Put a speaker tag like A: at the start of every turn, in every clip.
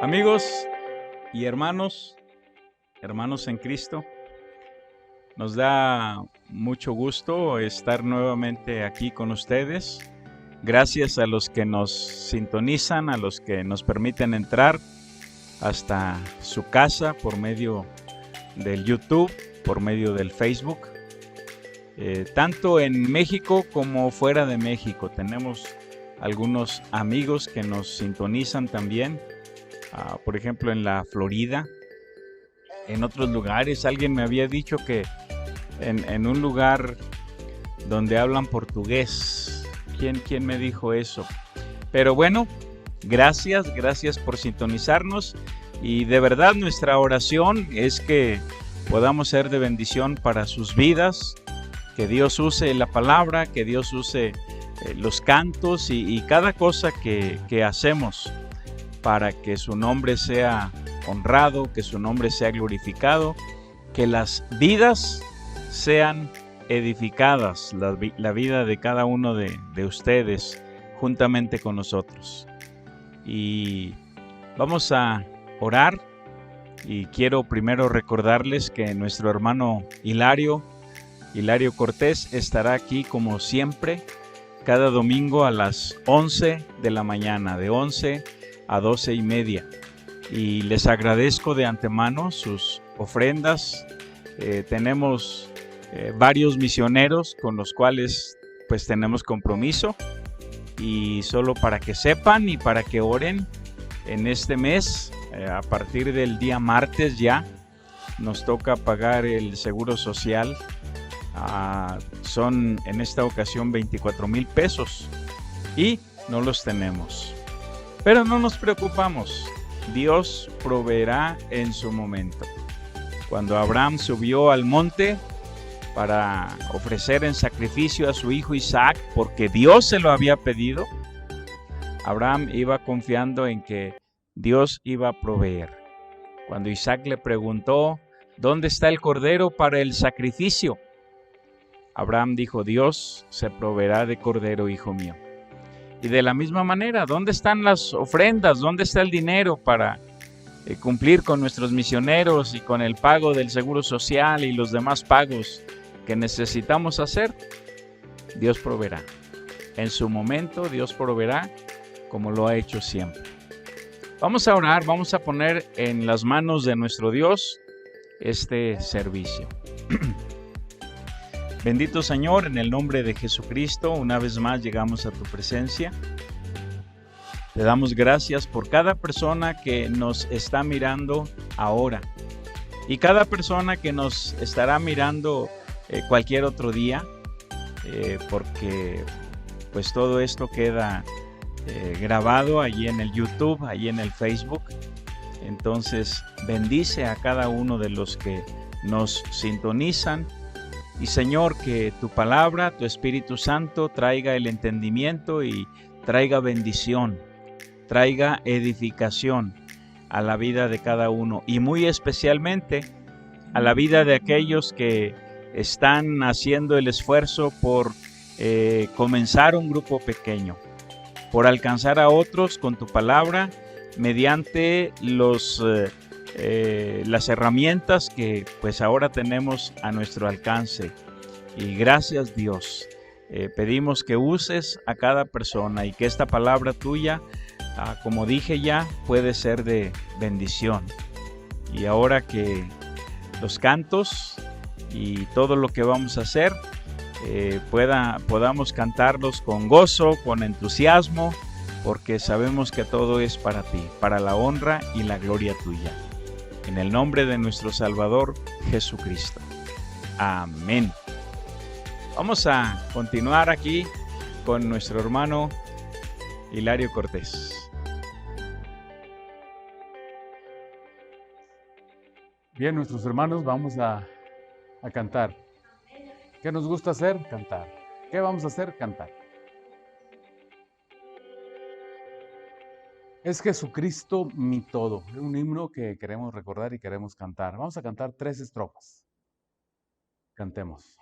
A: Amigos y hermanos en Cristo, nos da mucho gusto estar nuevamente aquí con ustedes. Gracias a los que nos sintonizan, a los que nos permiten entrar hasta su casa por medio del YouTube, por medio del Facebook. Tanto en México como fuera de México. Tenemos algunos amigos que nos sintonizan también. Por ejemplo, en la Florida, en otros lugares. Alguien me había dicho que en un lugar donde hablan portugués. ¿Quién me dijo eso? Pero bueno, gracias por sintonizarnos. Y de verdad nuestra oración es que podamos ser de bendición para sus vidas. Que Dios use la palabra, que Dios use los cantos y cada cosa que hacemos, para que su nombre sea honrado, que su nombre sea glorificado, que las vidas sean edificadas, la vida de cada uno de ustedes juntamente con nosotros. Y vamos a orar, y quiero primero recordarles que nuestro hermano Hilario Cortés estará aquí como siempre cada domingo a las 11 de la mañana, de 11 a 12:30, y les agradezco de antemano sus ofrendas. Tenemos varios misioneros con los cuales pues tenemos compromiso, y solo para que sepan y para que oren, en este mes, a partir del día martes ya nos toca pagar el seguro social. Son en esta ocasión 24,000 pesos y no los tenemos. Pero no nos preocupamos, Dios proveerá en su momento. Cuando Abraham subió al monte para ofrecer en sacrificio a su hijo Isaac, porque Dios se lo había pedido, Abraham iba confiando en que Dios iba a proveer. Cuando Isaac le preguntó, ¿dónde está el cordero para el sacrificio?, Abraham dijo, Dios se proveerá de cordero, hijo mío. Y de la misma manera, ¿dónde están las ofrendas? ¿Dónde está el dinero para cumplir con nuestros misioneros y con el pago del seguro social y los demás pagos que necesitamos hacer? Dios proveerá. En su momento, Dios proveerá, como lo ha hecho siempre. Vamos a orar, vamos a poner en las manos de nuestro Dios este servicio. Bendito Señor, en el nombre de Jesucristo, una vez más llegamos a tu presencia. Te damos gracias por cada persona que nos está mirando ahora y cada persona que nos estará mirando cualquier otro día, porque pues todo esto queda grabado allí en el YouTube, allí en el Facebook. Entonces bendice a cada uno de los que nos sintonizan. Y Señor, que tu palabra, tu Espíritu Santo traiga el entendimiento y traiga bendición, traiga edificación a la vida de cada uno, y muy especialmente a la vida de aquellos que están haciendo el esfuerzo por comenzar un grupo pequeño, por alcanzar a otros con tu palabra mediante las herramientas que pues ahora tenemos a nuestro alcance. Y gracias, Dios, pedimos que uses a cada persona y que esta palabra tuya, como dije ya, puede ser de bendición. Y ahora que los cantos y todo lo que vamos a hacer podamos cantarlos con gozo, con entusiasmo, porque sabemos que todo es para ti, para la honra y la gloria tuya. En el nombre de nuestro Salvador Jesucristo. Amén. Vamos a continuar aquí con nuestro hermano Hilario Cortés.
B: Bien, nuestros hermanos, vamos a cantar. ¿Qué nos gusta hacer? Cantar. ¿Qué vamos a hacer? Cantar. Es Jesucristo mi todo. Es un himno que queremos recordar y queremos cantar. Vamos a cantar 3 estrofas. Cantemos.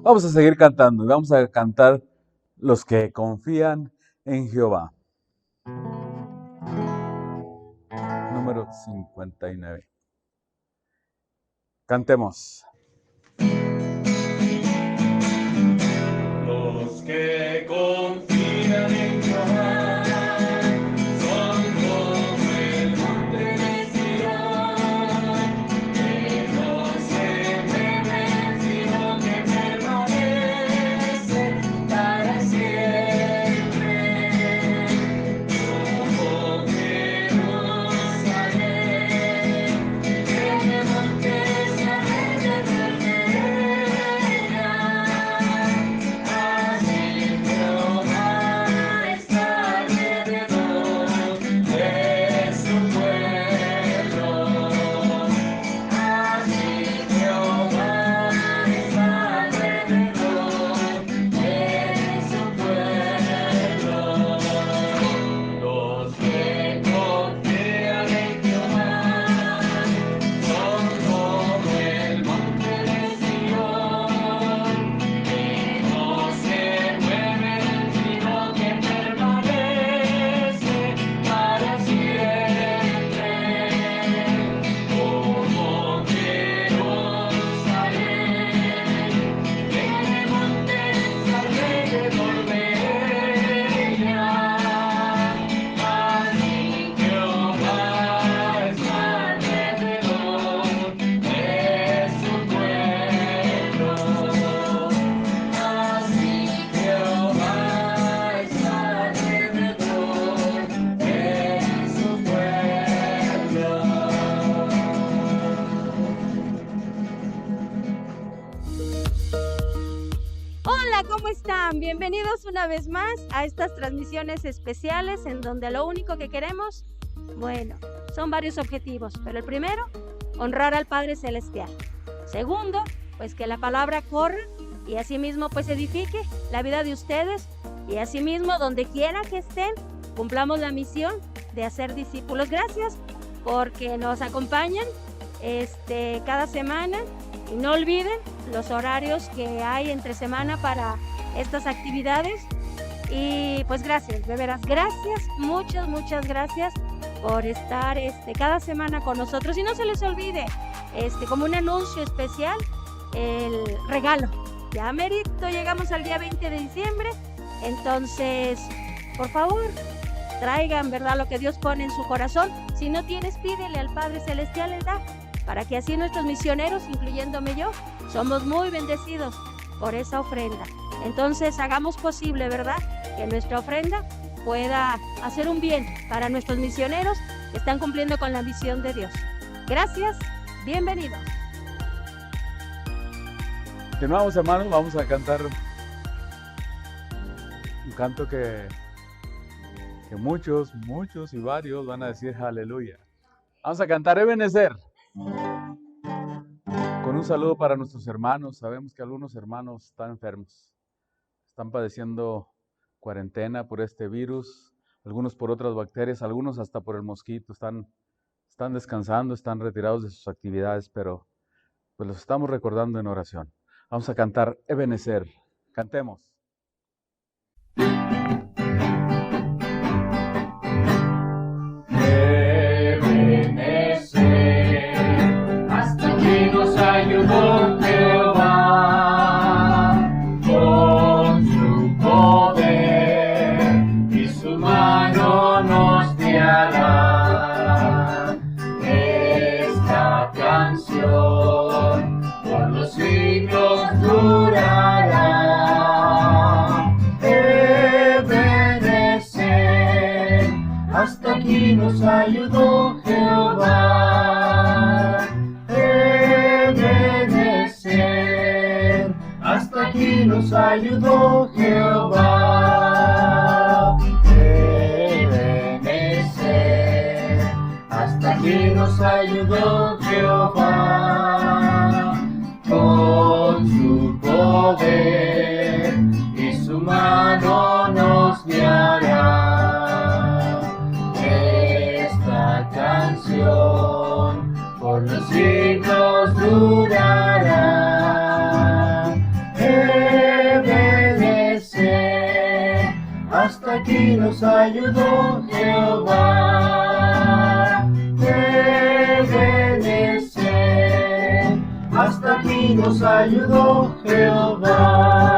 B: Vamos a seguir cantando y vamos a cantar los que confían en Jehová. Número 59. Cantemos.
C: Los que confían en Jehová son como el monte de Sión, que no se mueven, sino que permanecen para siempre. Como Jerusalén, que de montes alrededor de ella. Así Jehová está alrededor de su pueblo. Así Jehová está alrededor de su pueblo. Los que confían en Jehová son como el monte de Sión, que no se mueven, sino que permanece para siempre. Como Jerusalén, que de montes alrededor de ella. Así Jehová está alrededor de su pueblo. Así Jehová está alrededor de su pueblo.
D: Hola, ¿cómo están? Bienvenidos una vez más a estas transmisiones especiales en donde lo único que queremos, bueno, son varios objetivos, pero el primero, honrar al Padre Celestial. Segundo, pues que la palabra corra y asimismo pues edifique la vida de ustedes y asimismo donde quiera que estén, cumplamos la misión de hacer discípulos. Gracias porque nos acompañan cada semana y no olviden los horarios que hay entre semana para estas actividades y pues gracias, de veras, gracias, muchas gracias por estar cada semana con nosotros y no se les olvide, como un anuncio especial, el regalo, ya merito, llegamos al día 20 de diciembre, entonces, por favor, traigan, ¿verdad?, lo que Dios pone en su corazón. Si no tienes, pídele al Padre Celestial, Él da, para que así nuestros misioneros, incluyéndome yo, somos muy bendecidos por esa ofrenda. Entonces, hagamos posible, ¿verdad?, que nuestra ofrenda pueda hacer un bien para nuestros misioneros que están cumpliendo con la misión de Dios. Gracias, bienvenidos.
B: Continuamos, hermanos, vamos a cantar un canto que muchos y varios van a decir aleluya. Vamos a cantar Ebenezer. Con un saludo para nuestros hermanos. Sabemos que algunos hermanos están enfermos, están padeciendo cuarentena por este virus, algunos por otras bacterias, algunos hasta por el mosquito, están descansando, están retirados de sus actividades, pero pues los estamos recordando en oración. Vamos a cantar Ebenezer. Cantemos.
C: Hasta que nos ayudó Jehová con su poder y su mano nos guiará. Esta canción por los siglos durará. Ebenezer, hasta aquí nos ayudó Jehová. Ebenezer, hasta aquí nos ayudó Jehová. Ebenezer, hasta aquí nos ayudó Jehová. Con su poder y su mano nos guiará. Esta canción por los siglos durará. aquí nos ayudó Jehová. Ebenecer, hasta aquí nos ayudó Jehová.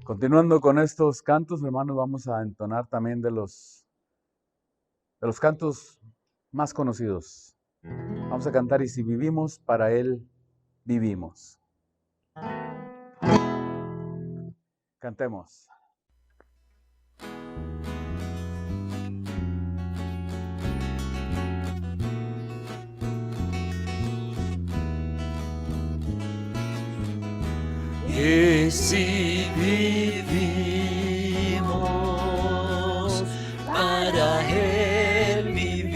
B: Continuando con estos cantos, hermanos, vamos a entonar también de los cantos más conocidos. Vamos a cantar "Y si vivimos, para Él vivimos". Cantemos.
E: Y si vivimos, para Él vivimos.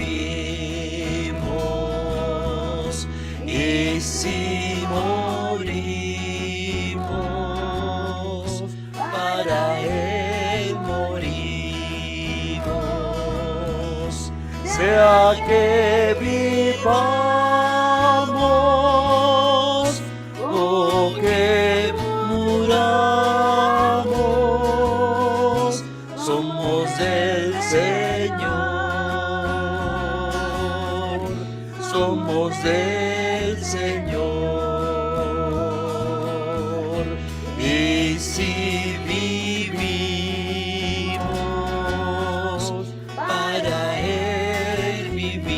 E: Y si morimos, para Él morimos. Sea que vivamos o que muramos, somos del Señor, somos del Señor. Y si vivimos, para Él vivimos.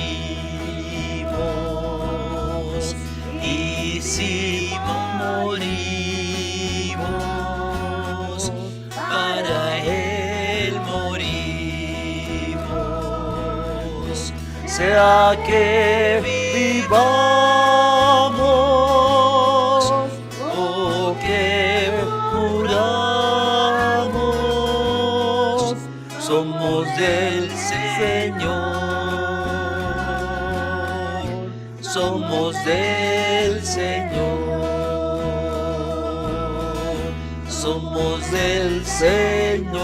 E: Y si morimos, para Él morimos. Sea que vivamos o que muramos, somos del Señor, somos del Señor, somos del Señor,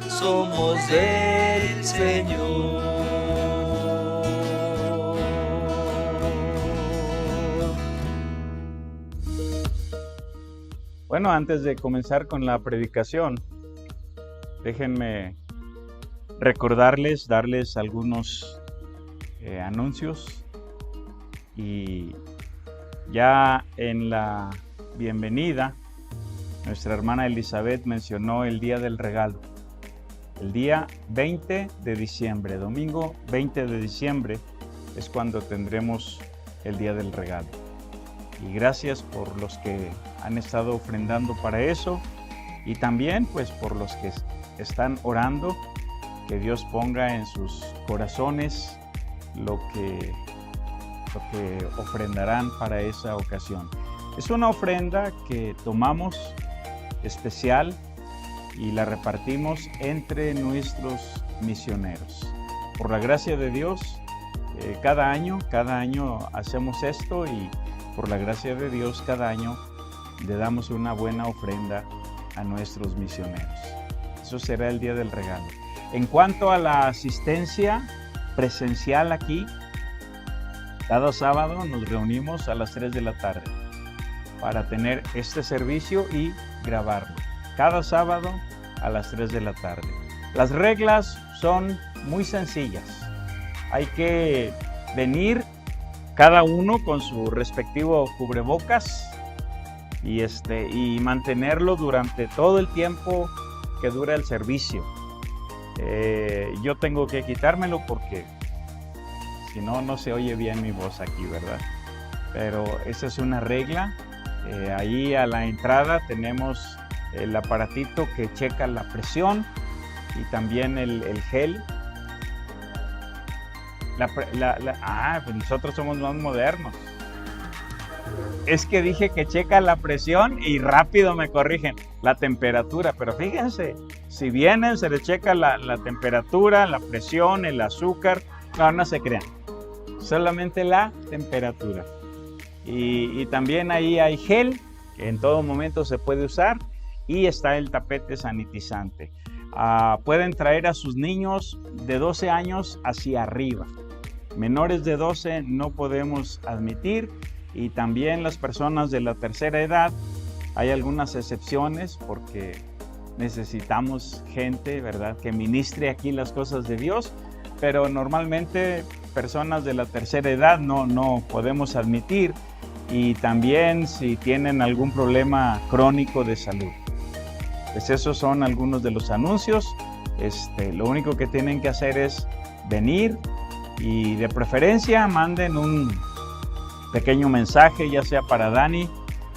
E: somos del Señor.
A: Bueno, antes de comenzar con la predicación, déjenme recordarles, darles algunos anuncios. Y ya en la bienvenida, nuestra hermana Elizabeth mencionó el día del regalo. El día 20 de diciembre, domingo 20 de diciembre, es cuando tendremos el día del regalo. Y gracias por los que han estado ofrendando para eso, y también pues por los que están orando, que Dios ponga en sus corazones lo que ofrendarán para esa ocasión. Es una ofrenda que tomamos especial y la repartimos entre nuestros misioneros. Por la gracia de Dios, cada año hacemos esto, y por la gracia de Dios cada año le damos una buena ofrenda a nuestros misioneros. Eso será el día del regalo. En cuanto a la asistencia presencial aquí, cada sábado nos reunimos a las 3 de la tarde para tener este servicio y grabarlo. Cada sábado a las 3 de la tarde. Las reglas son muy sencillas. Hay que venir cada uno con su respectivo cubrebocas y mantenerlo durante todo el tiempo que dura el servicio. Yo tengo que quitármelo porque si no, no se oye bien mi voz aquí, ¿verdad? Pero esa es una regla. Ahí a la entrada tenemos el aparatito que checa la presión y también el gel. Pues nosotros somos más modernos. Es que dije que checa la presión y rápido me corrigen la temperatura, pero fíjense, si vienen se les checa la temperatura, la presión, el azúcar. No se crean, solamente la temperatura. Y también ahí hay gel que en todo momento se puede usar, y está el tapete sanitizante. pueden traer a sus niños de 12 años hacia arriba. Menores de 12 no podemos admitir, y también las personas de la tercera edad. Hay algunas excepciones porque necesitamos gente, ¿verdad?, que ministre aquí las cosas de Dios, pero normalmente personas de la tercera edad no podemos admitir, y también si tienen algún problema crónico de salud. Pues esos son algunos de los anuncios. Lo único que tienen que hacer es venir, y de preferencia manden un pequeño mensaje, ya sea para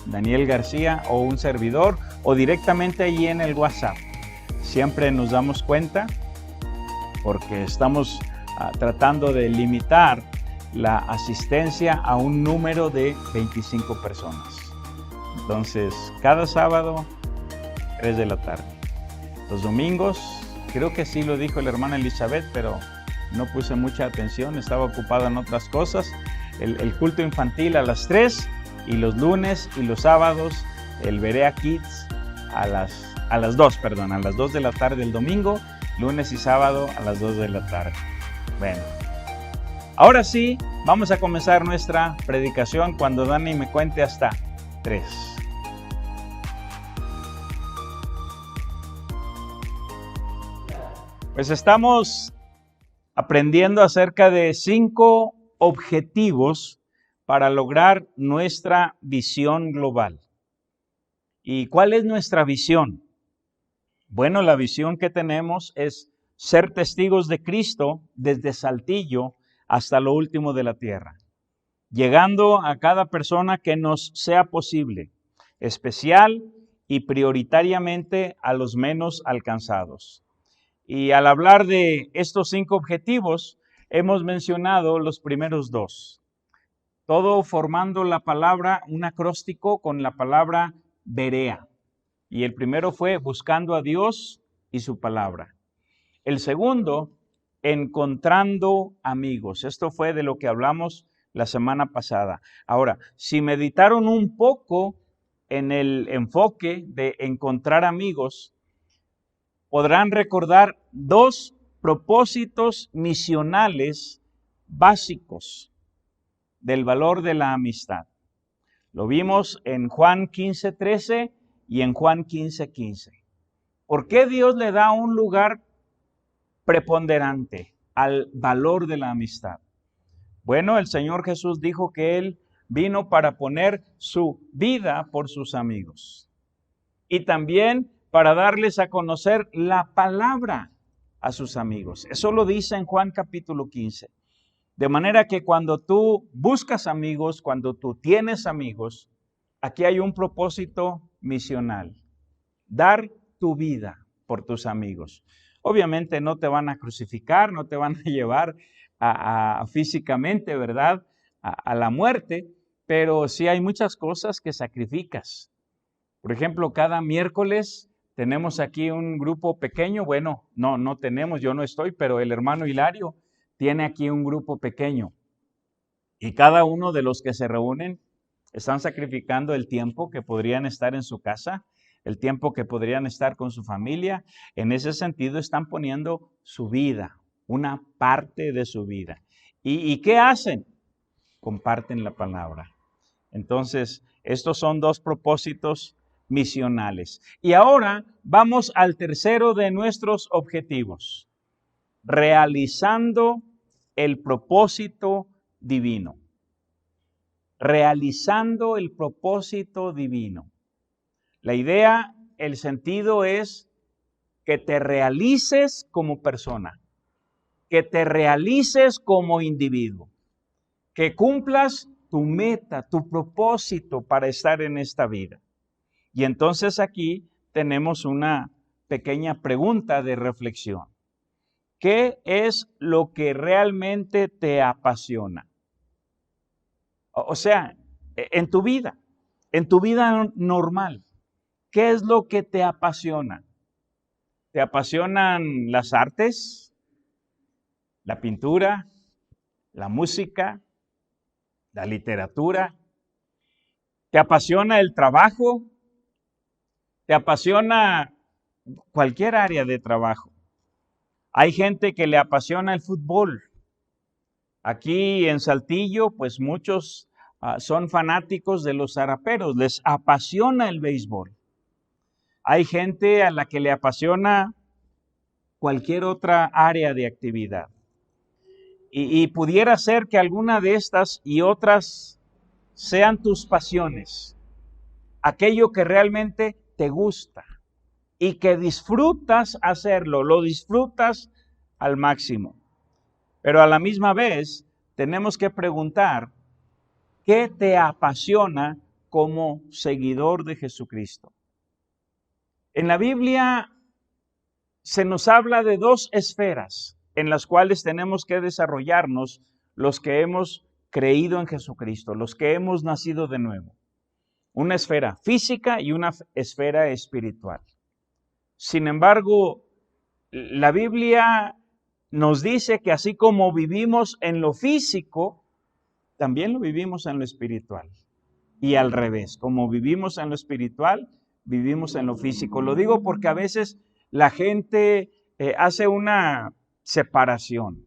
A: Daniel García o un servidor, o directamente allí en el WhatsApp. Siempre nos damos cuenta porque estamos tratando de limitar la asistencia a un número de 25 personas. Entonces, cada sábado, 3 de la tarde. Los domingos, creo que sí lo dijo la hermana Elizabeth, pero no puse mucha atención, estaba ocupado en otras cosas. El culto infantil a las 3, y los lunes y los sábados el Berea Kids a las 2 de la tarde el domingo, lunes y sábado a las 2 de la tarde. Bueno, ahora sí, vamos a comenzar nuestra predicación cuando Dani me cuente hasta 3. Pues estamos aprendiendo acerca de 5 objetivos para lograr nuestra visión global. ¿Y cuál es nuestra visión? Bueno, la visión que tenemos es ser testigos de Cristo desde Saltillo hasta lo último de la tierra, llegando a cada persona que nos sea posible, especial y prioritariamente a los menos alcanzados. Y al hablar de estos 5 objetivos, hemos mencionado los primeros 2. Todo formando la palabra, un acróstico con la palabra Berea. Y el primero fue buscando a Dios y su palabra. El segundo, encontrando amigos. Esto fue de lo que hablamos la semana pasada. Ahora, si meditaron un poco en el enfoque de encontrar amigos, podrán recordar 2 propósitos misionales básicos del valor de la amistad. Lo vimos en Juan 15:13 y en Juan 15:15. ¿Por qué Dios le da un lugar preponderante al valor de la amistad? Bueno, el Señor Jesús dijo que Él vino para poner su vida por sus amigos, y también para darles a conocer la palabra a sus amigos. Eso lo dice en Juan capítulo 15. De manera que cuando tú buscas amigos, cuando tú tienes amigos, aquí hay un propósito misional: dar tu vida por tus amigos. Obviamente no te van a crucificar, no te van a llevar físicamente, ¿verdad?, a la muerte, pero sí hay muchas cosas que sacrificas. Por ejemplo, cada miércoles tenemos aquí un grupo pequeño. Bueno, no tenemos, yo no estoy, pero el hermano Hilario tiene aquí un grupo pequeño. Y cada uno de los que se reúnen están sacrificando el tiempo que podrían estar en su casa, el tiempo que podrían estar con su familia. En ese sentido están poniendo su vida, una parte de su vida. ¿Y qué hacen? Comparten la palabra. Entonces, estos son 2 propósitos misionales. Y ahora vamos al tercero de nuestros objetivos: realizando el propósito divino. Realizando el propósito divino. La idea, el sentido es que te realices como persona, que te realices como individuo, que cumplas tu meta, tu propósito para estar en esta vida. Y entonces aquí tenemos una pequeña pregunta de reflexión. ¿Qué es lo que realmente te apasiona? O sea, en tu vida normal, ¿qué es lo que te apasiona? ¿Te apasionan las artes, la pintura, la música, la literatura? ¿Te apasiona el trabajo? ¿Te apasiona cualquier área de trabajo. Hay gente que le apasiona el fútbol. Aquí en Saltillo, pues muchos son fanáticos de los zaraperos, les apasiona el béisbol. Hay gente a la que le apasiona cualquier otra área de actividad. Y pudiera ser que alguna de estas y otras sean tus pasiones, aquello que realmente te gusta y que disfrutas hacerlo, lo disfrutas al máximo. Pero a la misma vez tenemos que preguntar, ¿qué te apasiona como seguidor de Jesucristo? En la Biblia se nos habla de dos esferas en las cuales tenemos que desarrollarnos los que hemos creído en Jesucristo, los que hemos nacido de nuevo. Una esfera física y una esfera espiritual. Sin embargo, la Biblia nos dice que así como vivimos en lo físico, también lo vivimos en lo espiritual. Y al revés, como vivimos en lo espiritual, vivimos en lo físico. Lo digo porque a veces la gente hace una separación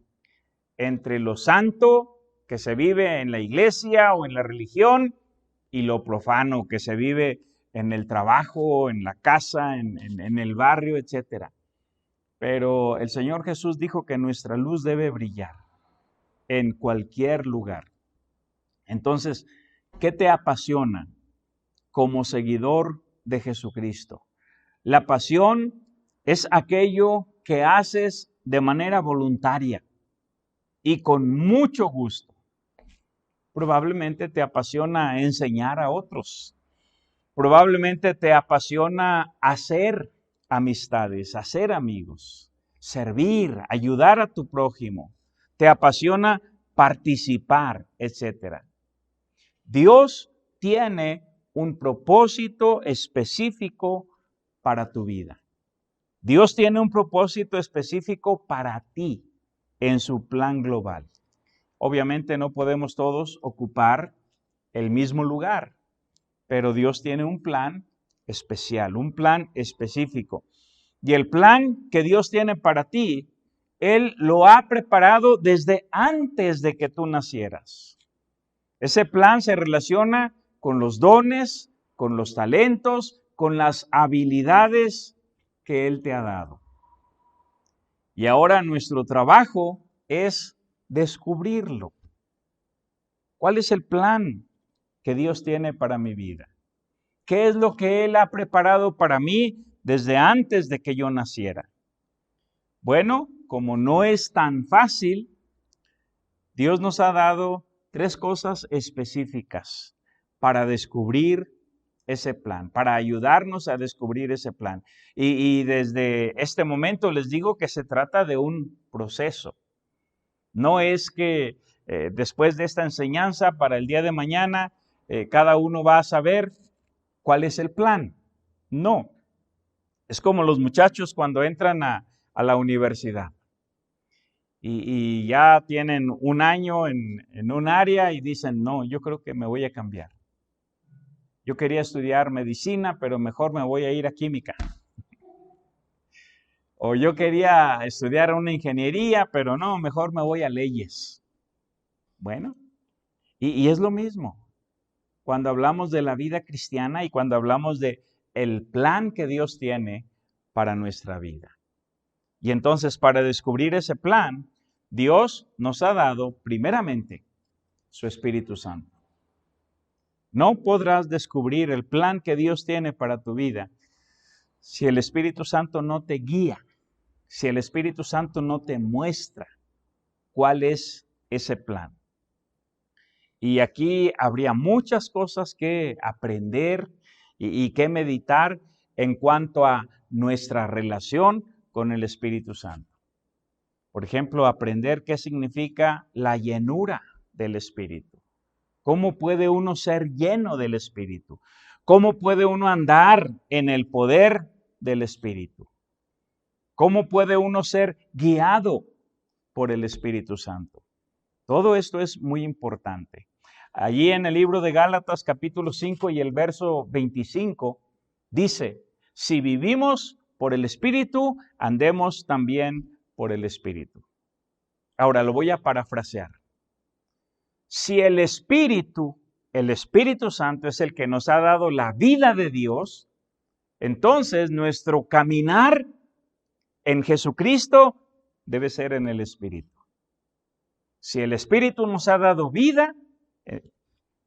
A: entre lo santo que se vive en la iglesia o en la religión y lo profano que se vive en el trabajo, en la casa, en el barrio, etc. Pero el Señor Jesús dijo que nuestra luz debe brillar en cualquier lugar. Entonces, ¿qué te apasiona como seguidor de Jesucristo? La pasión es aquello que haces de manera voluntaria y con mucho gusto. Probablemente te apasiona enseñar a otros. Probablemente te apasiona hacer amistades, hacer amigos, servir, ayudar a tu prójimo. Te apasiona participar, etc. Dios tiene un propósito específico para tu vida. Dios tiene un propósito específico para ti en su plan global. Obviamente no podemos todos ocupar el mismo lugar, pero Dios tiene un plan especial, un plan específico. Y el plan que Dios tiene para ti, Él lo ha preparado desde antes de que tú nacieras. Ese plan se relaciona con los dones, con los talentos, con las habilidades que Él te ha dado. Y ahora nuestro trabajo es descubrirlo. ¿Cuál es el plan que Dios tiene para mi vida? ¿Qué es lo que Él ha preparado para mí desde antes de que yo naciera? Bueno, como no es tan fácil, Dios nos ha dado 3 cosas específicas para descubrir ese plan, para ayudarnos a descubrir ese plan. Y desde este momento les digo que se trata de un proceso. No es que después de esta enseñanza para el día de mañana cada uno va a saber cuál es el plan. No. Es como los muchachos cuando entran a la universidad y ya tienen un año en un área y dicen, no, yo creo que me voy a cambiar. Yo quería estudiar medicina, pero mejor me voy a ir a química. O yo quería estudiar una ingeniería, pero no, mejor me voy a leyes. Bueno, y es lo mismo. Cuando hablamos de la vida cristiana y cuando hablamos de el plan que Dios tiene para nuestra vida. Y entonces, para descubrir ese plan, Dios nos ha dado primeramente su Espíritu Santo. No podrás descubrir el plan que Dios tiene para tu vida si el Espíritu Santo no te guía, si el Espíritu Santo no te muestra cuál es ese plan. Y aquí habría muchas cosas que aprender y que meditar en cuanto a nuestra relación con el Espíritu Santo. Por ejemplo, aprender qué significa la llenura del Espíritu. ¿Cómo puede uno ser lleno del Espíritu? ¿Cómo puede uno andar en el poder del Espíritu? ¿Cómo puede uno ser guiado por el Espíritu Santo? Todo esto es muy importante. Allí en el libro de Gálatas capítulo 5 y el verso 25 dice, si vivimos por el Espíritu, andemos también por el Espíritu. Ahora lo voy a parafrasear. Si el Espíritu Santo es el que nos ha dado la vida de Dios, entonces nuestro caminar en Jesucristo debe ser en el Espíritu. Si el Espíritu nos ha dado vida,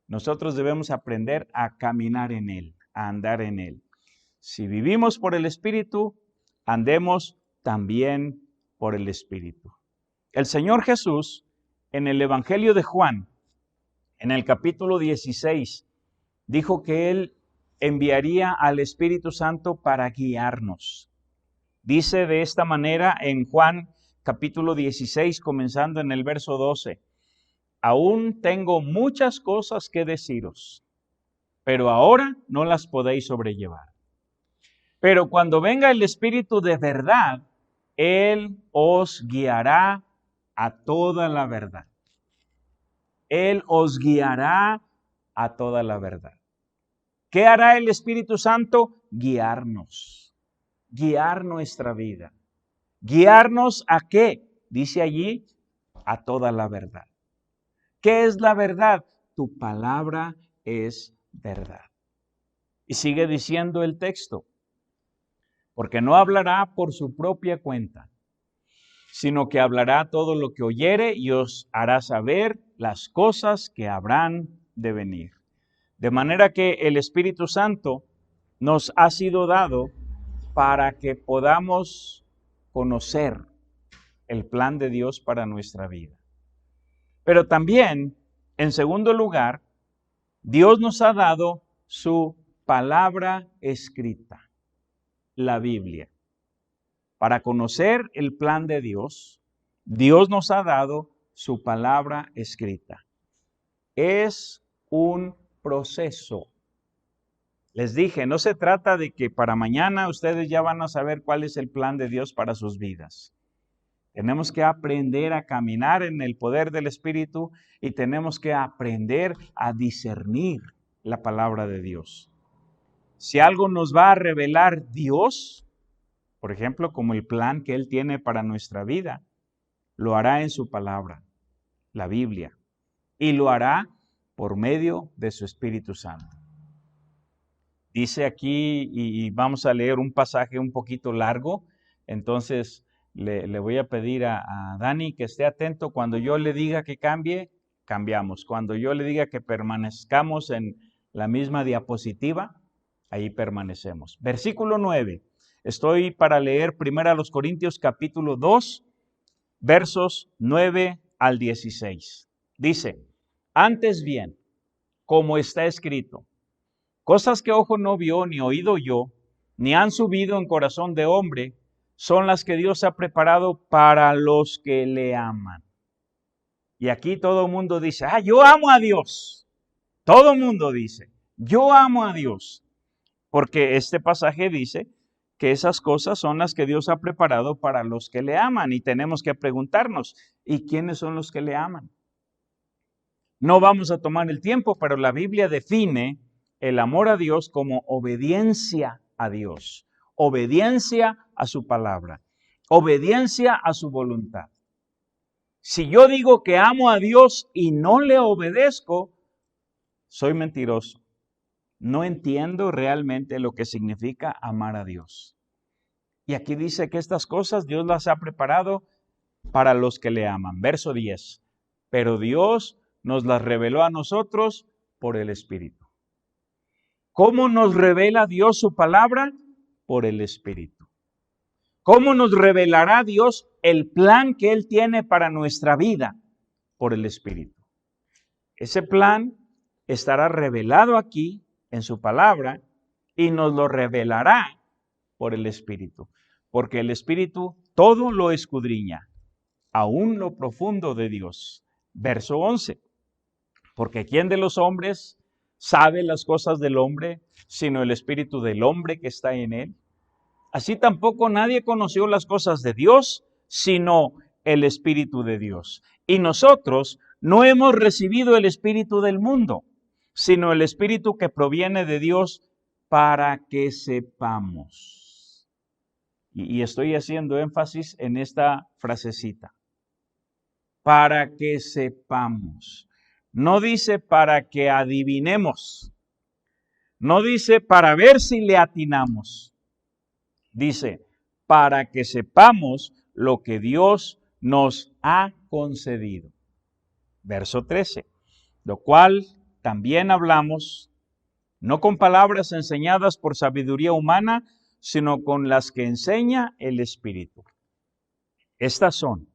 A: nosotros debemos aprender a caminar en Él, a andar en Él. Si vivimos por el Espíritu, andemos también por el Espíritu. El Señor Jesús, en el Evangelio de Juan, en el capítulo 16, dijo que Él enviaría al Espíritu Santo para guiarnos. Dice de esta manera en Juan capítulo 16, comenzando en el verso 12. Aún tengo muchas cosas que deciros, pero ahora no las podéis sobrellevar. Pero cuando venga el Espíritu de verdad, Él os guiará a toda la verdad. Él os guiará a toda la verdad. ¿Qué hará el Espíritu Santo? Guiarnos, guiar nuestra vida. ¿Guiarnos a qué? Dice allí, a toda la verdad. ¿Qué es la verdad? Tu palabra es verdad. Y sigue diciendo el texto, porque no hablará por su propia cuenta, sino que hablará todo lo que oyere y os hará saber las cosas que habrán de venir. De manera que el Espíritu Santo nos ha sido dado para que podamos conocer el plan de Dios para nuestra vida. Pero también, en segundo lugar, Dios nos ha dado su palabra escrita, la Biblia. Para conocer el plan de Dios, Dios nos ha dado su palabra escrita. Es un proceso. Les dije, no se trata de que para mañana ustedes ya van a saber cuál es el plan de Dios para sus vidas. Tenemos que aprender a caminar en el poder del Espíritu y tenemos que aprender a discernir la palabra de Dios. Si algo nos va a revelar Dios, por ejemplo, como el plan que Él tiene para nuestra vida, lo hará en su palabra, la Biblia, y lo hará por medio de su Espíritu Santo. Dice aquí, y vamos a leer un pasaje un poquito largo, entonces le voy a pedir a Dani que esté atento. Cuando yo le diga que cambie, cambiamos. Cuando yo le diga que permanezcamos en la misma diapositiva, ahí permanecemos. Versículo 9. Estoy para leer 1 Corintios capítulo 2, versos 9 al 16. Dice, antes bien, como está escrito, cosas que ojo no vio, ni oído oyó, ni han subido en corazón de hombre, son las que Dios ha preparado para los que le aman. Y aquí todo el mundo dice, yo amo a Dios. Todo el mundo dice, yo amo a Dios. Porque este pasaje dice que esas cosas son las que Dios ha preparado para los que le aman. Y tenemos que preguntarnos, ¿y quiénes son los que le aman? No vamos a tomar el tiempo, pero la Biblia define el amor a Dios como obediencia a Dios. Obediencia a su palabra, obediencia a su voluntad. Si yo digo que amo a Dios y no le obedezco, soy mentiroso. No entiendo realmente lo que significa amar a Dios. Y aquí dice que estas cosas Dios las ha preparado para los que le aman. Verso 10. Pero Dios nos las reveló a nosotros por el Espíritu. ¿Cómo nos revela Dios su palabra? Por el Espíritu. ¿Cómo nos revelará Dios el plan que Él tiene para nuestra vida? Por el Espíritu. Ese plan estará revelado aquí en su palabra y nos lo revelará por el Espíritu. Porque el Espíritu todo lo escudriña, aún lo profundo de Dios. Verso 11. Porque ¿quién de los hombres sabe las cosas del hombre, sino el Espíritu del hombre que está en él? Así tampoco nadie conoció las cosas de Dios, sino el Espíritu de Dios. Y nosotros no hemos recibido el Espíritu del mundo, sino el Espíritu que proviene de Dios para que sepamos. Y estoy haciendo énfasis en esta frasecita. Para que sepamos. No dice para que adivinemos. No dice para ver si le atinamos. Dice para que sepamos lo que Dios nos ha concedido. Verso 13. Lo cual también hablamos, no con palabras enseñadas por sabiduría humana, sino con las que enseña el Espíritu. Estas son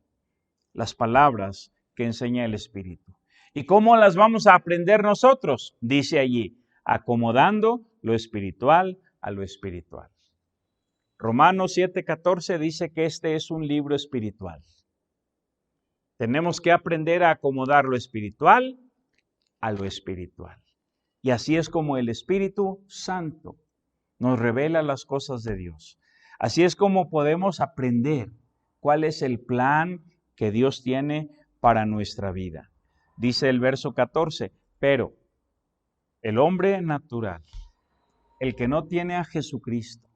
A: las palabras que enseña el Espíritu. ¿Y cómo las vamos a aprender nosotros? Dice allí, acomodando lo espiritual a lo espiritual. Romanos 7:14 dice que este es un libro espiritual. Tenemos que aprender a acomodar lo espiritual a lo espiritual. Y así es como el Espíritu Santo nos revela las cosas de Dios. Así es como podemos aprender cuál es el plan que Dios tiene para nuestra vida. Dice el verso 14, pero el hombre natural, el que no tiene a Jesucristo,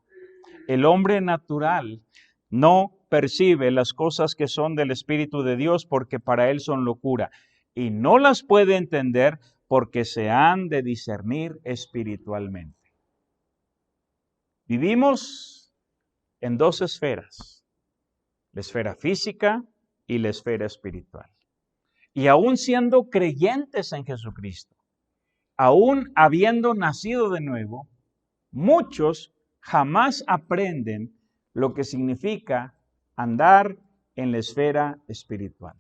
A: el hombre natural no percibe las cosas que son del Espíritu de Dios porque para él son locura y no las puede entender porque se han de discernir espiritualmente. Vivimos en dos esferas, la esfera física y la esfera espiritual. Y aún siendo creyentes en Jesucristo, aún habiendo nacido de nuevo, muchos jamás aprenden lo que significa andar en la esfera espiritual.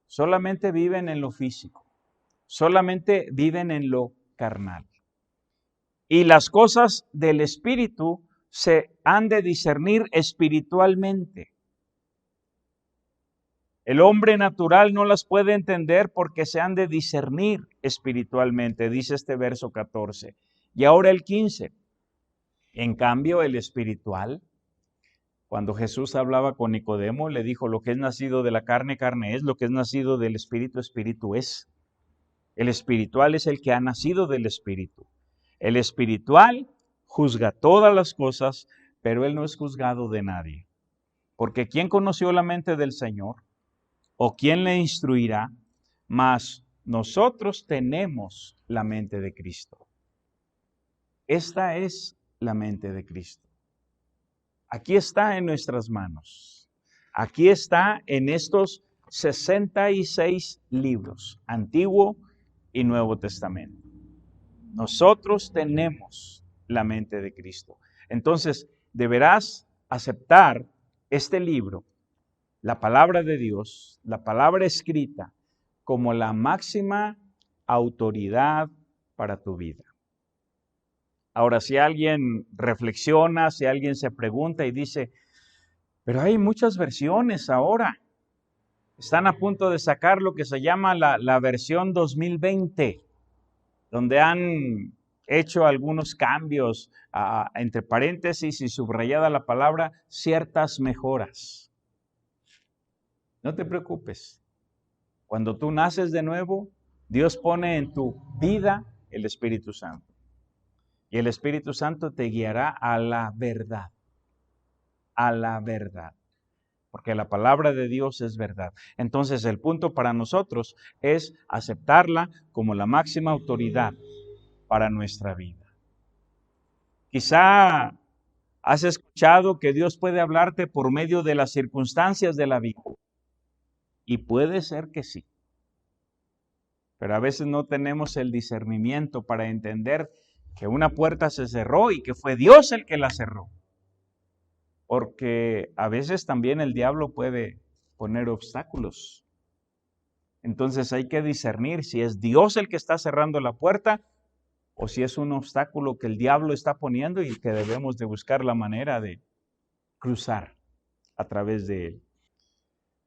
A: Solamente viven en lo físico, solamente viven en lo carnal. Y las cosas del Espíritu se han de discernir espiritualmente. El hombre natural no las puede entender porque se han de discernir espiritualmente, dice este verso 14. Y ahora el 15. En cambio, el espiritual, cuando Jesús hablaba con Nicodemo, le dijo, lo que es nacido de la carne, carne es, lo que es nacido del espíritu, espíritu es. El espiritual es el que ha nacido del espíritu. El espiritual juzga todas las cosas, pero él no es juzgado de nadie. Porque ¿quién conoció la mente del Señor? ¿O quién le instruirá? Mas nosotros tenemos la mente de Cristo. Esta es la mente de Cristo. Aquí está en nuestras manos. Aquí está en estos 66 libros, Antiguo y Nuevo Testamento. Nosotros tenemos la mente de Cristo. Entonces, deberás aceptar este libro, la palabra de Dios, la palabra escrita, como la máxima autoridad para tu vida. Ahora, si alguien reflexiona, si alguien se pregunta y dice, pero hay muchas versiones ahora. Están a punto de sacar lo que se llama la versión 2020, donde han hecho algunos cambios, entre paréntesis y subrayada la palabra, ciertas mejoras. No te preocupes. Cuando tú naces de nuevo, Dios pone en tu vida el Espíritu Santo. Y el Espíritu Santo te guiará a la verdad. A la verdad. Porque la palabra de Dios es verdad. Entonces el punto para nosotros es aceptarla como la máxima autoridad para nuestra vida. Quizá has escuchado que Dios puede hablarte por medio de las circunstancias de la vida. Y puede ser que sí. Pero a veces no tenemos el discernimiento para entender que una puerta se cerró y que fue Dios el que la cerró. Porque a veces también el diablo puede poner obstáculos. Entonces hay que discernir si es Dios el que está cerrando la puerta o si es un obstáculo que el diablo está poniendo y que debemos de buscar la manera de cruzar a través de él.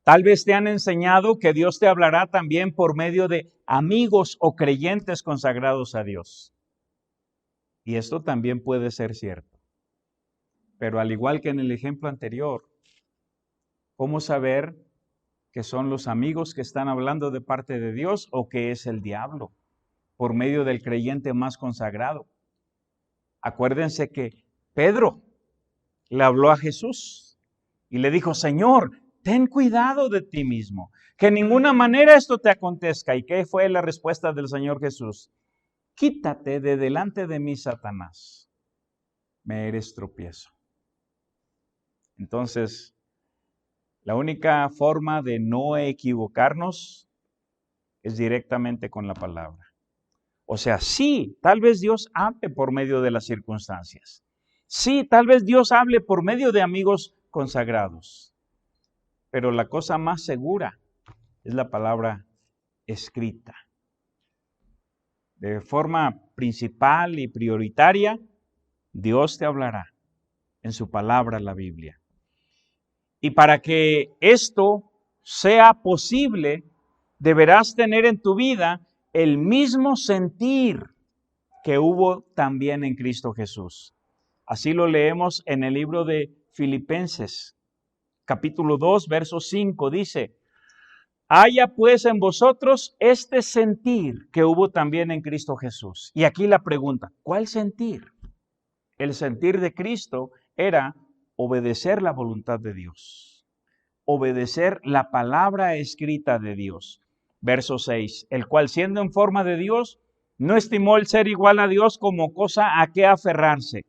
A: Tal vez te han enseñado que Dios te hablará también por medio de amigos o creyentes consagrados a Dios. Y esto también puede ser cierto. Pero al igual que en el ejemplo anterior, ¿cómo saber que son los amigos que están hablando de parte de Dios o que es el diablo? Por medio del creyente más consagrado. Acuérdense que Pedro le habló a Jesús y le dijo, Señor, ten cuidado de ti mismo, que en ninguna manera esto te acontezca. ¿Y qué fue la respuesta del Señor Jesús? Quítate de delante de mí, Satanás, me eres tropiezo. Entonces, la única forma de no equivocarnos es directamente con la palabra. O sea, sí, tal vez Dios hable por medio de las circunstancias. Sí, tal vez Dios hable por medio de amigos consagrados. Pero la cosa más segura es la palabra escrita. De forma principal y prioritaria, Dios te hablará en su palabra, la Biblia. Y para que esto sea posible, deberás tener en tu vida el mismo sentir que hubo también en Cristo Jesús. Así lo leemos en el libro de Filipenses, capítulo 2, verso 5, dice, haya pues en vosotros este sentir que hubo también en Cristo Jesús. Y aquí la pregunta, ¿cuál sentir? El sentir de Cristo era obedecer la voluntad de Dios, obedecer la palabra escrita de Dios. Verso 6, el cual siendo en forma de Dios, no estimó el ser igual a Dios como cosa a que aferrarse,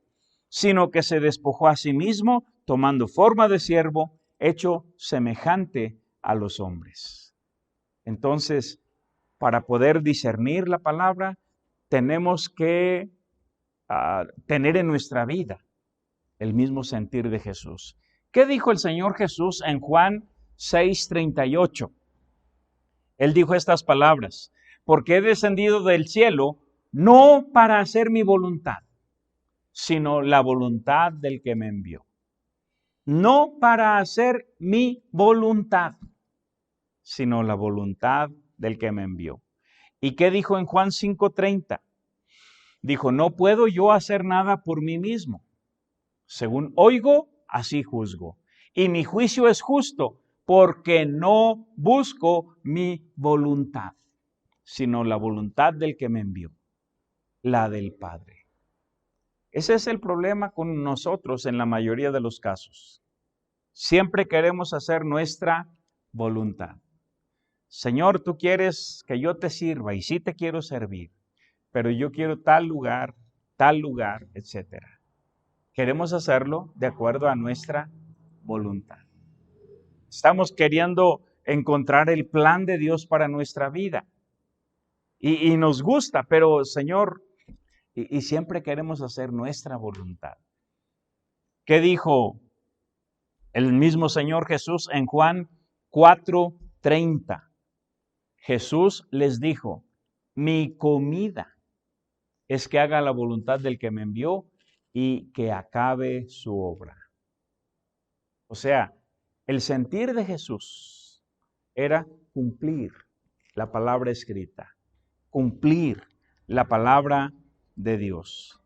A: sino que se despojó a sí mismo, tomando forma de siervo, hecho semejante a los hombres. Entonces, para poder discernir la palabra, tenemos que tener en nuestra vida el mismo sentir de Jesús. ¿Qué dijo el Señor Jesús en Juan 6:38? Él dijo estas palabras, porque he descendido del cielo no para hacer mi voluntad, sino la voluntad del que me envió. No para hacer mi voluntad, sino la voluntad del que me envió. ¿Y qué dijo en Juan 5:30? Dijo, no puedo yo hacer nada por mí mismo. Según oigo, así juzgo. Y mi juicio es justo, porque no busco mi voluntad, sino la voluntad del que me envió, la del Padre. Ese es el problema con nosotros en la mayoría de los casos. Siempre queremos hacer nuestra voluntad. Señor, tú quieres que yo te sirva y sí te quiero servir, pero yo quiero tal lugar, etc. Queremos hacerlo de acuerdo a nuestra voluntad. Estamos queriendo encontrar el plan de Dios para nuestra vida. Y nos gusta, pero Señor, y siempre queremos hacer nuestra voluntad. ¿Qué dijo el mismo Señor Jesús en Juan 4:30? Jesús les dijo, mi comida es que haga la voluntad del que me envió y que acabe su obra. O sea, el sentir de Jesús era cumplir la palabra escrita, cumplir la palabra de Dios.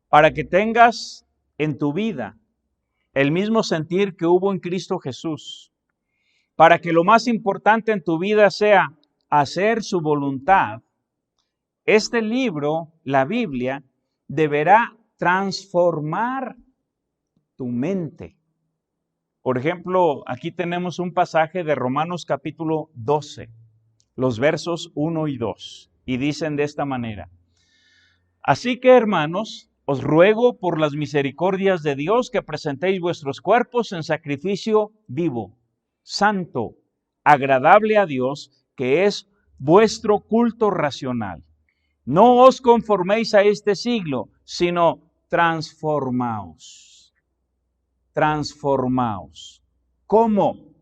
A: Para que tengas en tu vida el mismo sentir que hubo en Cristo Jesús, para que lo más importante en tu vida sea hacer su voluntad, este libro, la Biblia, deberá transformar tu mente. Por ejemplo, aquí tenemos un pasaje de Romanos capítulo 12, los versos 1 y 2, y dicen de esta manera, así que hermanos, os ruego por las misericordias de Dios que presentéis vuestros cuerpos en sacrificio vivo, santo, agradable a Dios, que es vuestro culto racional. No os conforméis a este siglo, sino transformaos. Transformaos. ¿Cómo?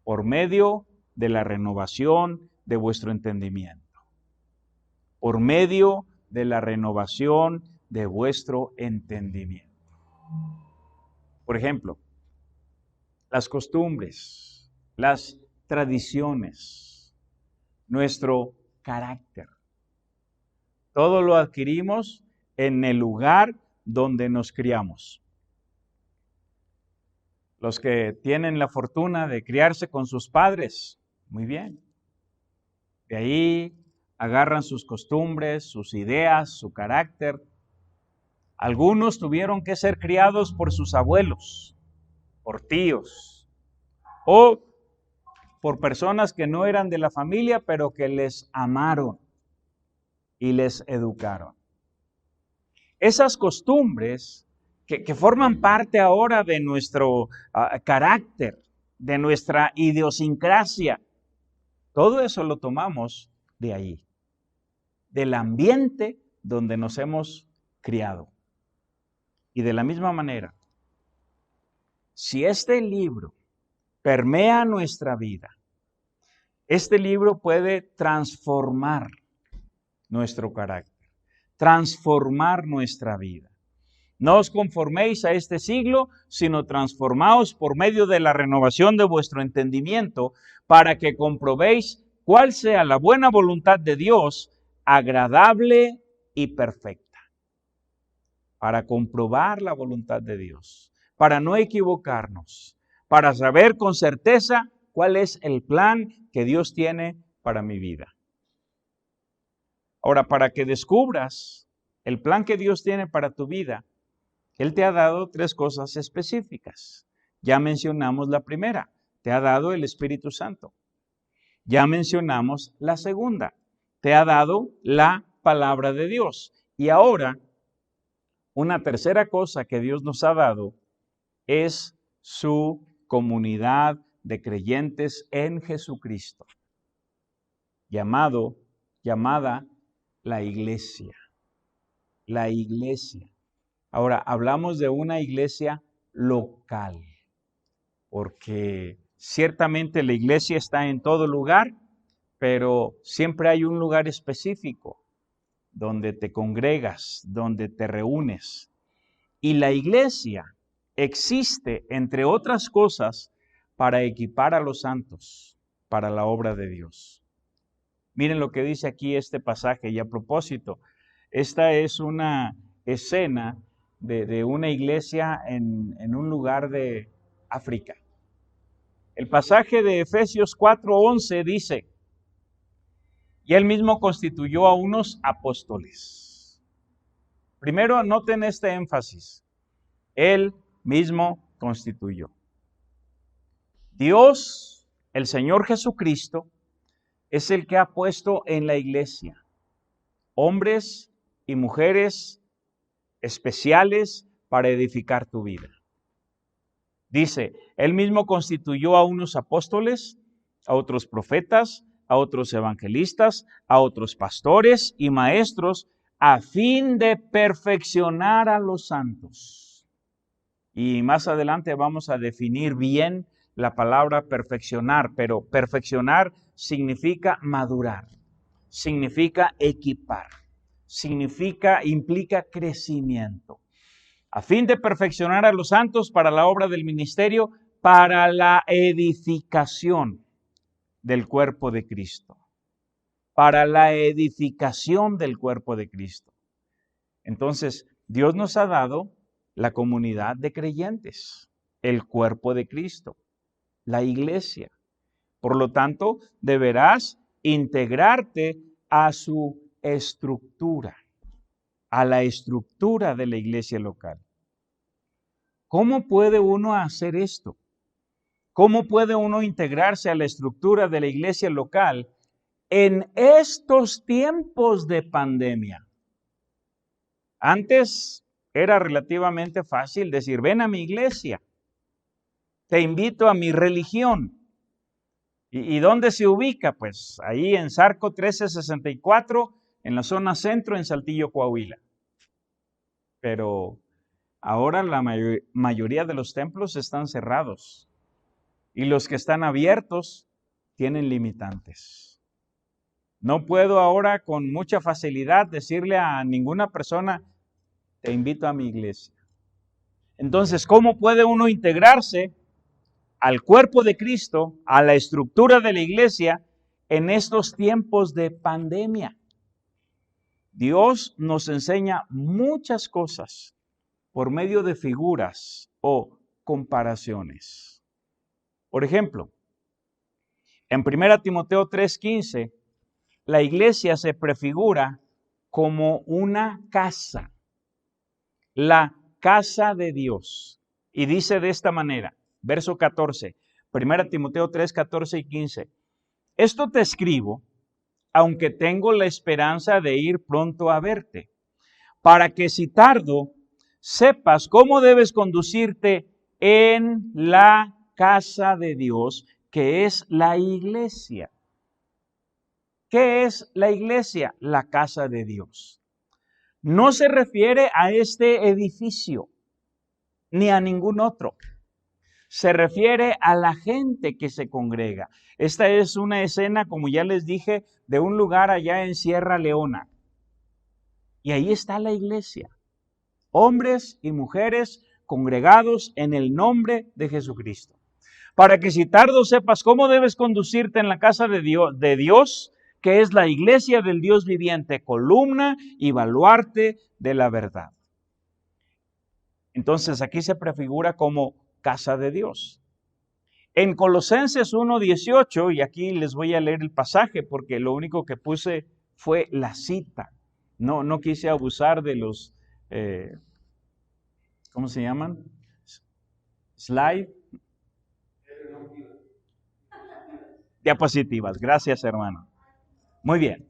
A: Por medio de la renovación de vuestro entendimiento. Por medio de la renovación de vuestro entendimiento. Por ejemplo, las costumbres, las tradiciones, nuestro carácter. Todo lo adquirimos en el lugar donde nos criamos. Los que tienen la fortuna de criarse con sus padres, muy bien. De ahí agarran sus costumbres, sus ideas, su carácter. Algunos tuvieron que ser criados por sus abuelos, por tíos, o por personas que no eran de la familia, pero que les amaron y les educaron. Esas costumbres que forman parte ahora de nuestro carácter, de nuestra idiosincrasia, todo eso lo tomamos de ahí, del ambiente donde nos hemos criado. Y de la misma manera, si este libro permea nuestra vida, este libro puede transformar nuestro carácter, transformar nuestra vida. No os conforméis a este siglo, sino transformaos por medio de la renovación de vuestro entendimiento, para que comprobéis cuál sea la buena voluntad de Dios, agradable y perfecta. Para comprobar la voluntad de Dios, para no equivocarnos, para saber con certeza cuál es el plan que Dios tiene para mi vida. Ahora, para que descubras el plan que Dios tiene para tu vida, Él te ha dado 3 cosas específicas. Ya mencionamos la primera, te ha dado el Espíritu Santo. Ya mencionamos la segunda, te ha dado la palabra de Dios. Y ahora, una tercera cosa que Dios nos ha dado es su comunidad de creyentes en Jesucristo, llamada la iglesia. La iglesia. Ahora, hablamos de una iglesia local, porque ciertamente la iglesia está en todo lugar, pero siempre hay un lugar específico donde te congregas, donde te reúnes. Y la iglesia existe, entre otras cosas, para equipar a los santos para la obra de Dios. Miren lo que dice aquí este pasaje, y a propósito, esta es una escena de una iglesia en un lugar de África. El pasaje de Efesios 4:11 dice: y Él mismo constituyó a unos apóstoles. Primero, noten este énfasis. Él mismo constituyó. Dios, el Señor Jesucristo, es el que ha puesto en la iglesia hombres y mujeres especiales para edificar tu vida. Dice, Él mismo constituyó a unos apóstoles, a otros profetas, a otros evangelistas, a otros pastores y maestros, a fin de perfeccionar a los santos. Y más adelante vamos a definir bien la palabra perfeccionar, pero perfeccionar significa madurar, significa equipar, implica crecimiento. A fin de perfeccionar a los santos para la obra del ministerio, para la edificación del cuerpo de Cristo. Para la edificación del cuerpo de Cristo. Entonces, Dios nos ha dado la comunidad de creyentes, el cuerpo de Cristo, la iglesia. Por lo tanto, deberás integrarte a su estructura, a la estructura de la iglesia local. ¿Cómo puede uno hacer esto? ¿Cómo puede uno integrarse a la estructura de la iglesia local en estos tiempos de pandemia? Antes era relativamente fácil decir, ven a mi iglesia, te invito a mi religión. ¿Y dónde se ubica? Pues ahí en Zarco 1364, en la zona centro, en Saltillo, Coahuila. Pero ahora la mayoría de los templos están cerrados y los que están abiertos tienen limitantes. No puedo ahora con mucha facilidad decirle a ninguna persona, te invito a mi iglesia. Entonces, ¿cómo puede uno integrarse al cuerpo de Cristo, a la estructura de la iglesia en estos tiempos de pandemia? Dios nos enseña muchas cosas por medio de figuras o comparaciones. Por ejemplo, en 1 Timoteo 3:15, la iglesia se prefigura como una casa. la casa de Dios. Y dice de esta manera, verso 14, 1 Timoteo 3, 14 y 15. Esto te escribo, aunque tengo la esperanza de ir pronto a verte, para que si tardo, sepas cómo debes conducirte en la casa de Dios, que es la iglesia. ¿Qué es la iglesia? La casa de Dios. No se refiere a este edificio, ni a ningún otro. Se refiere a la gente que se congrega. Esta es una escena, como ya les dije, de un lugar allá en Sierra Leona. Y ahí está la iglesia. Hombres y mujeres congregados en el nombre de Jesucristo. Para que si tardo sepas cómo debes conducirte en la casa de Dios, que es la iglesia del Dios viviente, columna y baluarte de la verdad. Entonces aquí se prefigura como casa de Dios. En Colosenses 1:18, y aquí les voy a leer el pasaje porque lo único que puse fue la cita. No quise abusar de los, ¿cómo se llaman? Slide. Diapositivas. Gracias, hermano. Muy bien.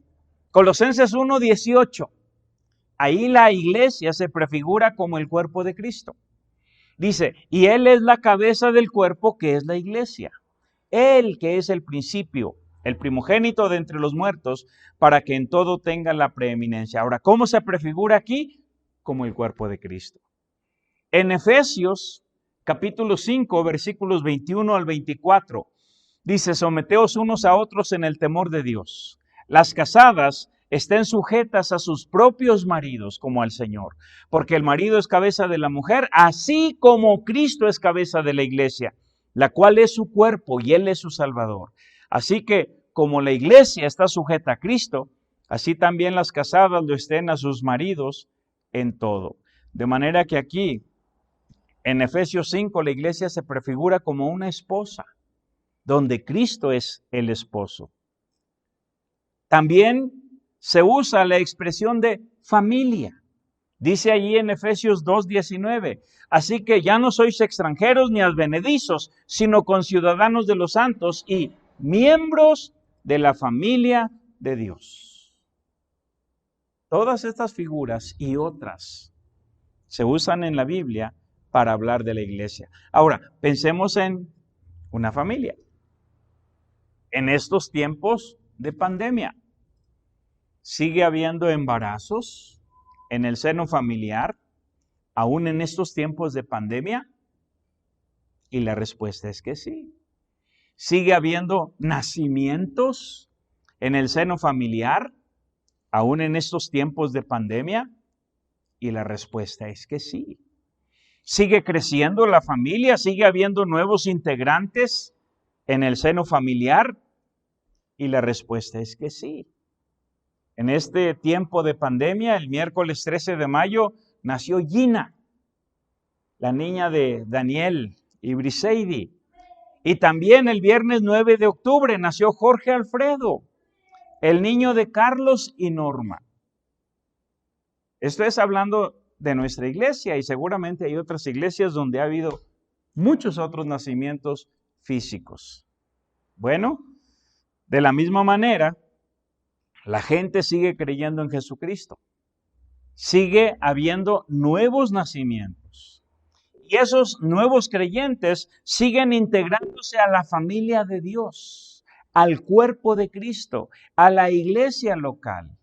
A: Colosenses 1:18. Ahí la iglesia se prefigura como el cuerpo de Cristo. Dice, y Él es la cabeza del cuerpo que es la iglesia. Él que es el principio, el primogénito de entre los muertos, para que en todo tenga la preeminencia. Ahora, ¿cómo se prefigura aquí? Como el cuerpo de Cristo. En Efesios, capítulo 5, versículos 21 al 24, dice, someteos unos a otros en el temor de Dios. Las casadas estén sujetas a sus propios maridos como al Señor, porque el marido es cabeza de la mujer, así como Cristo es cabeza de la iglesia, la cual es su cuerpo y Él es su Salvador. Así que, como la iglesia está sujeta a Cristo, así también las casadas lo estén a sus maridos en todo. De manera que aquí, en Efesios 5, la iglesia se prefigura como una esposa, donde Cristo es el esposo. También se usa la expresión de familia. Dice allí en Efesios 2:19, así que ya no sois extranjeros ni advenedizos, sino conciudadanos de los santos y miembros de la familia de Dios. Todas estas figuras y otras se usan en la Biblia para hablar de la iglesia. Ahora, pensemos en una familia. En estos tiempos de pandemia, ¿sigue habiendo embarazos en el seno familiar, aún en estos tiempos de pandemia? Y la respuesta es que sí. ¿Sigue habiendo nacimientos en el seno familiar, aún en estos tiempos de pandemia? Y la respuesta es que sí. ¿Sigue creciendo la familia? ¿Sigue habiendo nuevos integrantes en el seno familiar? Y la respuesta es que sí. En este tiempo de pandemia, el miércoles 13 de mayo, nació Gina, la niña de Daniel y Briseidi. Y también el viernes 9 de octubre nació Jorge Alfredo, el niño de Carlos y Norma. Esto es hablando de nuestra iglesia y seguramente hay otras iglesias donde ha habido muchos otros nacimientos físicos. Bueno, de la misma manera, la gente sigue creyendo en Jesucristo. Sigue habiendo nuevos nacimientos. Y esos nuevos creyentes siguen integrándose a la familia de Dios, al cuerpo de Cristo, a la iglesia local.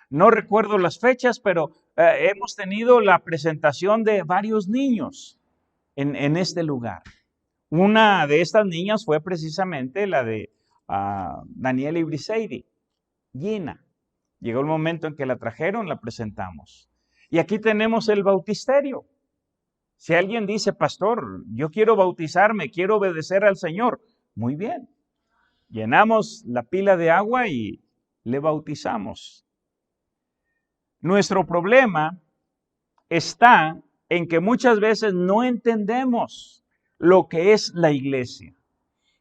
A: No recuerdo las fechas, pero hemos tenido la presentación de varios niños en este lugar. Una de estas niñas fue precisamente la de Daniel y Briseidi, Gina. Llegó el momento en que la trajeron, la presentamos. Y aquí tenemos el bautisterio. Si alguien dice, pastor, yo quiero bautizarme, quiero obedecer al Señor, muy bien. Llenamos la pila de agua y le bautizamos. Nuestro problema está en que muchas veces no entendemos lo que es la iglesia.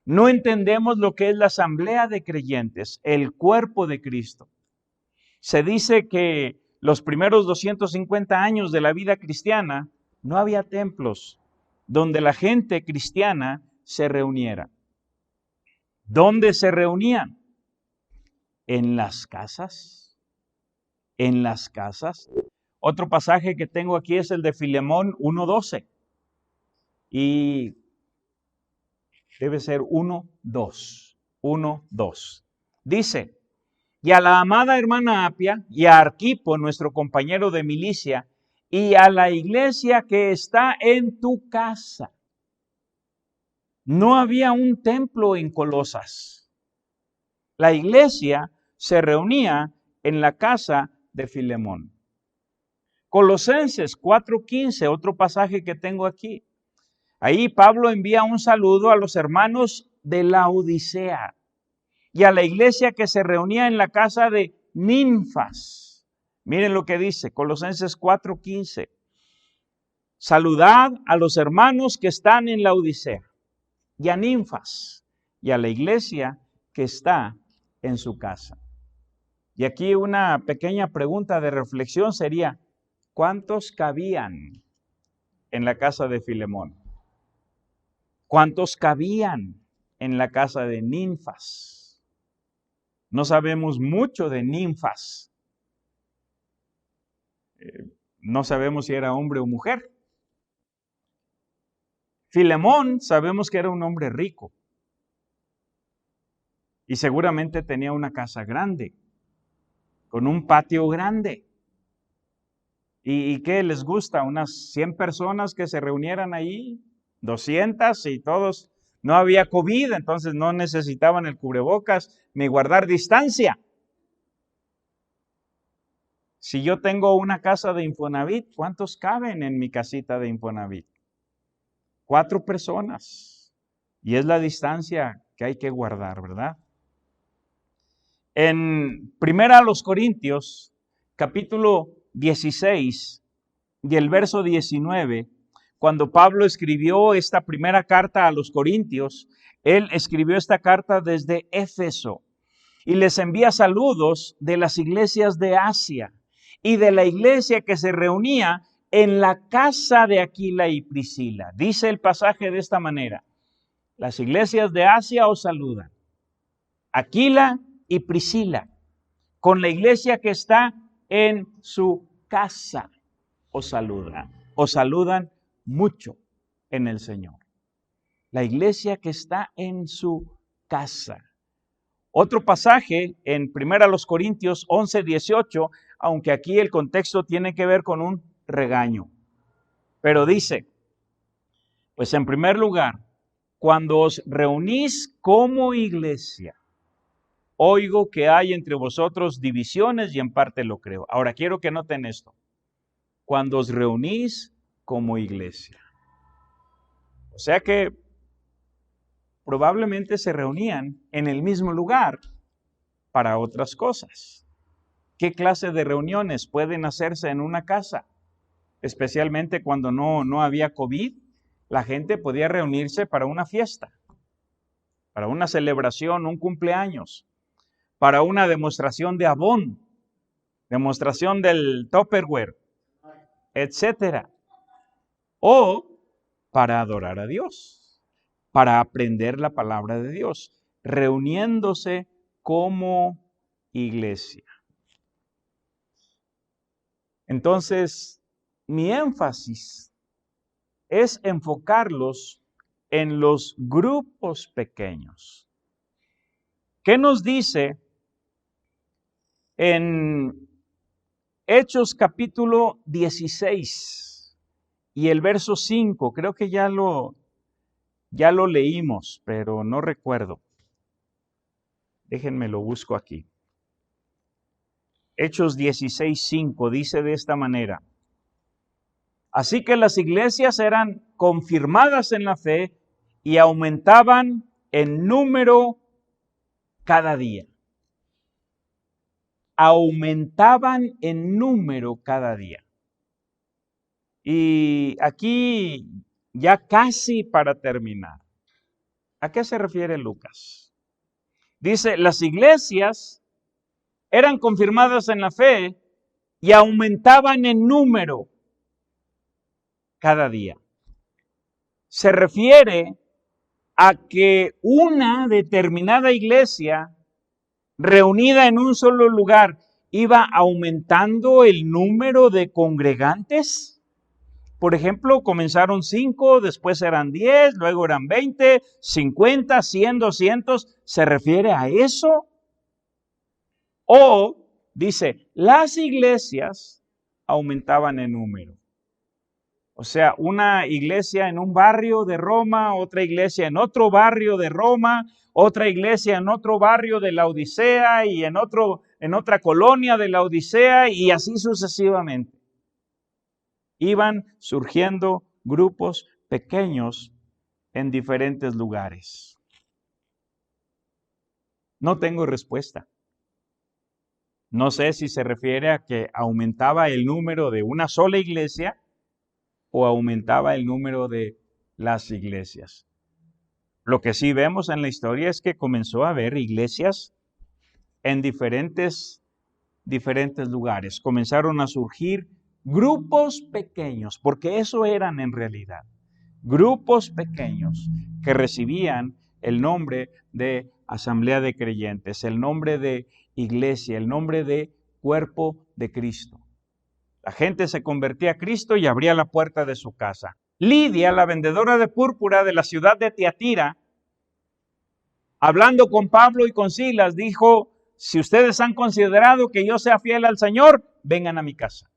A: No entendemos lo que es la asamblea de creyentes, el cuerpo de Cristo. Se dice que los primeros 250 años de la vida cristiana, no había templos donde la gente cristiana se reuniera. ¿Dónde se reunían? En las casas. En las casas. Otro pasaje que tengo aquí es el de Filemón 1:12. Y debe ser 1:2. 1:2. Dice: y a la amada hermana Apia y a Arquipo, nuestro compañero de milicia, y a la iglesia que está en tu casa. No había un templo en Colosas. La iglesia se reunía en la casa de Filemón. Colosenses 4:15, otro pasaje que tengo aquí. Ahí Pablo envía un saludo a los hermanos de Laodicea y a la iglesia que se reunía en la casa de Ninfas. Miren lo que dice Colosenses 4:15. Saludad a los hermanos que están en Laodicea y a Ninfas y a la iglesia que está en su casa. Y aquí una pequeña pregunta de reflexión sería: ¿cuántos cabían en la casa de Filemón? ¿Cuántos cabían en la casa de Ninfas? No sabemos mucho de Ninfas. No sabemos si era hombre o mujer. Filemón sabemos que era un hombre rico. Y seguramente tenía una casa grande, con un patio grande. ¿Y qué les gusta? ¿Unas 100 personas que se reunieran ahí? 200 y todos. No había COVID, entonces no necesitaban el cubrebocas ni guardar distancia. Si yo tengo una casa de Infonavit, ¿cuántos caben en mi casita de Infonavit? 4 personas. Y es la distancia que hay que guardar, ¿verdad? En 1 Corintios, capítulo 16 y el verso 19, cuando Pablo escribió esta primera carta a los Corintios, él escribió esta carta desde Éfeso y les envía saludos de las iglesias de Asia y de la iglesia que se reunía en la casa de Aquila y Priscila. Dice el pasaje de esta manera: las iglesias de Asia os saludan. Aquila y Priscila, con la iglesia que está en su casa, os saludan mucho en el Señor. La iglesia que está en su casa. Otro pasaje en 1 Corintios 11:18, aunque aquí el contexto tiene que ver con un regaño. Pero dice, pues en primer lugar, cuando os reunís como iglesia, oigo que hay entre vosotros divisiones y en parte lo creo. Ahora quiero que noten esto. Cuando os reunís como iglesia. O sea que probablemente se reunían en el mismo lugar para otras cosas. ¿Qué clase de reuniones pueden hacerse en una casa? Especialmente cuando no había COVID, la gente podía reunirse para una fiesta, para una celebración, un cumpleaños, para una demostración de Avon, demostración del Tupperware, etcétera. O para adorar a Dios, para aprender la palabra de Dios, reuniéndose como iglesia. Entonces, mi énfasis es enfocarlos en los grupos pequeños. ¿Qué nos dice en Hechos capítulo 16 y el verso 5? Creo que ya lo leímos, pero no recuerdo. Déjenme lo busco aquí. Hechos 16:5 dice de esta manera: así que las iglesias eran confirmadas en la fe y aumentaban en número cada día. Aumentaban en número cada día. Y aquí ya casi para terminar, ¿a qué se refiere Lucas? Dice, las iglesias eran confirmadas en la fe y aumentaban en número cada día. Se refiere a que una determinada iglesia reunida en un solo lugar iba aumentando el número de congregantes. Por ejemplo, comenzaron 5, después eran 10, luego eran 20, 50, 100, 200. ¿Se refiere a eso? O dice, las iglesias aumentaban en número. O sea, una iglesia en un barrio de Roma, otra iglesia en otro barrio de Roma, otra iglesia en otro barrio de la Odisea y en otra colonia de la Odisea y así sucesivamente. Iban surgiendo grupos pequeños en diferentes lugares. No tengo respuesta. No sé si se refiere a que aumentaba el número de una sola iglesia o aumentaba el número de las iglesias. Lo que sí vemos en la historia es que comenzó a haber iglesias en diferentes lugares. Comenzaron a surgir grupos pequeños, porque eso eran en realidad, grupos pequeños que recibían el nombre de asamblea de creyentes, el nombre de iglesia, el nombre de cuerpo de Cristo. La gente se convertía a Cristo y abría la puerta de su casa. Lidia, la vendedora de púrpura de la ciudad de Tiatira, hablando con Pablo y con Silas, dijo, si ustedes han considerado que yo sea fiel al Señor, vengan a mi casa.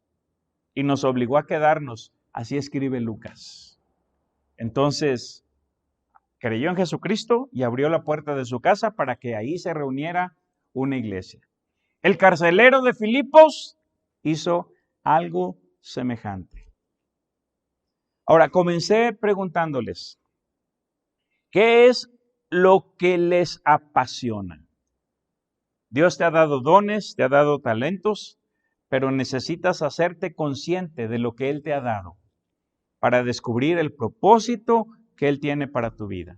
A: Y nos obligó a quedarnos. Así escribe Lucas. Entonces, creyó en Jesucristo y abrió la puerta de su casa para que ahí se reuniera una iglesia. El carcelero de Filipos hizo algo semejante. Ahora, comencé preguntándoles, ¿qué es lo que les apasiona? Dios te ha dado dones, te ha dado talentos, pero necesitas hacerte consciente de lo que Él te ha dado para descubrir el propósito que Él tiene para tu vida.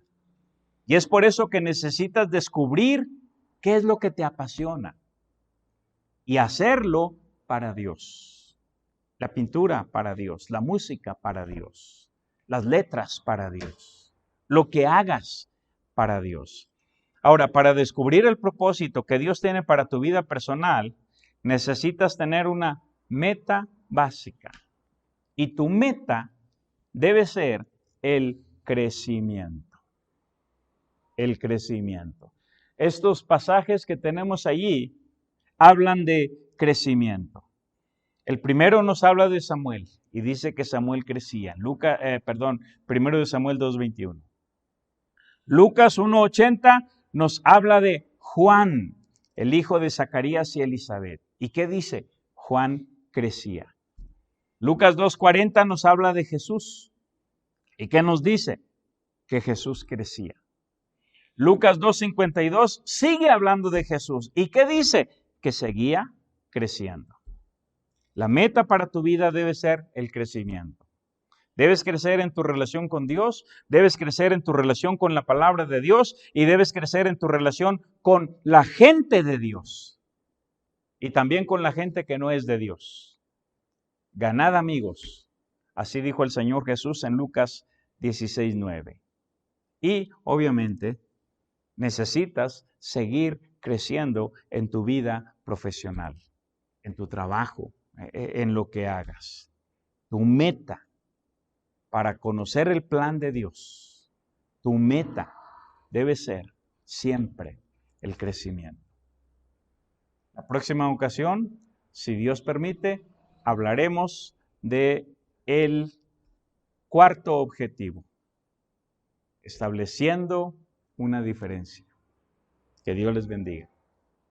A: Y es por eso que necesitas descubrir qué es lo que te apasiona y hacerlo para Dios. La pintura para Dios, la música para Dios, las letras para Dios, lo que hagas para Dios. Ahora, para descubrir el propósito que Dios tiene para tu vida personal, necesitas tener una meta básica. Y tu meta debe ser el crecimiento. El crecimiento. Estos pasajes que tenemos allí hablan de crecimiento. El primero nos habla de Samuel y dice que Samuel crecía. Primero de Samuel 2:21. Lucas 1:80 nos habla de Juan, el hijo de Zacarías y Elizabeth. ¿Y qué dice? Juan crecía. Lucas 2:40 nos habla de Jesús. ¿Y qué nos dice? Que Jesús crecía. Lucas 2:52 sigue hablando de Jesús. ¿Y qué dice? Que seguía creciendo. La meta para tu vida debe ser el crecimiento. Debes crecer en tu relación con Dios, debes crecer en tu relación con la palabra de Dios y debes crecer en tu relación con la gente de Dios y también con la gente que no es de Dios. Ganad amigos, así dijo el Señor Jesús en Lucas 16:9. Y obviamente necesitas seguir creciendo en tu vida profesional, en tu trabajo, en lo que hagas. Tu meta para conocer el plan de Dios, tu meta debe ser siempre el crecimiento. La próxima ocasión, si Dios permite, hablaremos de el cuarto objetivo, estableciendo una diferencia. Que Dios les bendiga.